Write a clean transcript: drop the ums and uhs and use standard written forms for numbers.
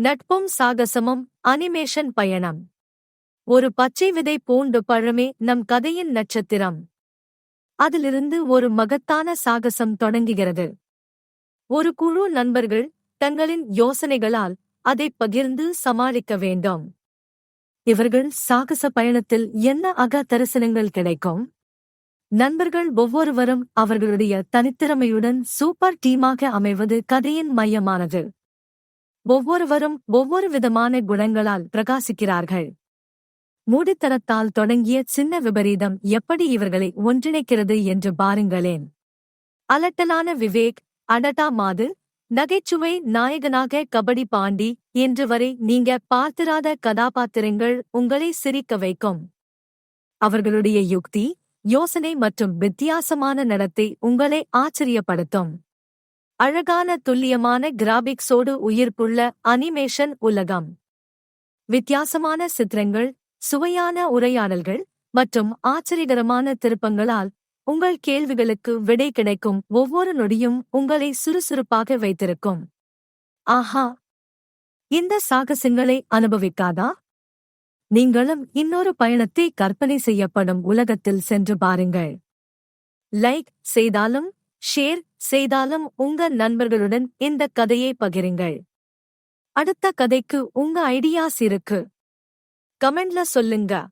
நட்பும் சாகசமும் அனிமேஷன் பயணம். ஒரு பச்சை விதை பூண்டு பழமே நம் கதையின் நட்சத்திரம். அதிலிருந்து ஒரு மகத்தான சாகசம் தொடங்குகிறது. ஒரு குழு நண்பர்கள் தங்களின் யோசனைகளால் அதைப் பகிர்ந்து சமாளிக்க வேண்டும். இவர்கள் சாகச பயணத்தில் என்ன தரிசனங்கள் கிடைக்கும்? நண்பர்கள் ஒவ்வொருவரும் அவர்களுடைய தனித்திறமையுடன் சூப்பர் டீமாக அமைவது கதையின் மையமானது. ஒவ்வொருவரும் ஒவ்வொரு விதமான குணங்களால் பிரகாசிக்கிறார்கள். மூடித்தனத்தால் தொடங்கிய சின்ன விபரீதம் எப்படி இவர்களை ஒன்றிணைக்கிறது என்று பாருங்களேன். அலட்டலான விவேக், அடடா மாது, நகைச்சுவை நாயகனாக கபடி பாண்டி என்று வரை நீங்க பார்த்திராத கதாபாத்திரங்கள் உங்களை சிரிக்க வைக்கும். அவர்களுடைய யுக்தி, யோசனை மற்றும் வித்தியாசமான நடத்தை உங்களை ஆச்சரியப்படுத்தும். அழகான துல்லியமான கிராபிக்ஸோடு உயிர்ப்புள்ள அனிமேஷன் உலகம். வித்தியாசமான சித்திரங்கள், சுவையான உரையாடல்கள் மற்றும் ஆச்சரியகரமான திருப்பங்களால் உங்கள் கேள்விகளுக்கு விடை கிடைக்கும் ஒவ்வொரு நொடியும் உங்களை சுறுசுறுப்பாக வைத்திருக்கும். ஆஹா! இந்த சாகசங்களை அனுபவிக்காதா? நீங்களும் இன்னொரு பயணத்தை கற்பனை செய்யப்படும் உலகத்தில் சென்று பாருங்கள். லைக் செய்தாலும் ஷேர் செய்தாலும் உங்க நண்பர்களுடன் இந்த கதையை பகிருங்கள். அடுத்த கதைக்கு உங்க ஐடியாஸ் இருக்கு. கமெண்ட்ல சொல்லுங்க.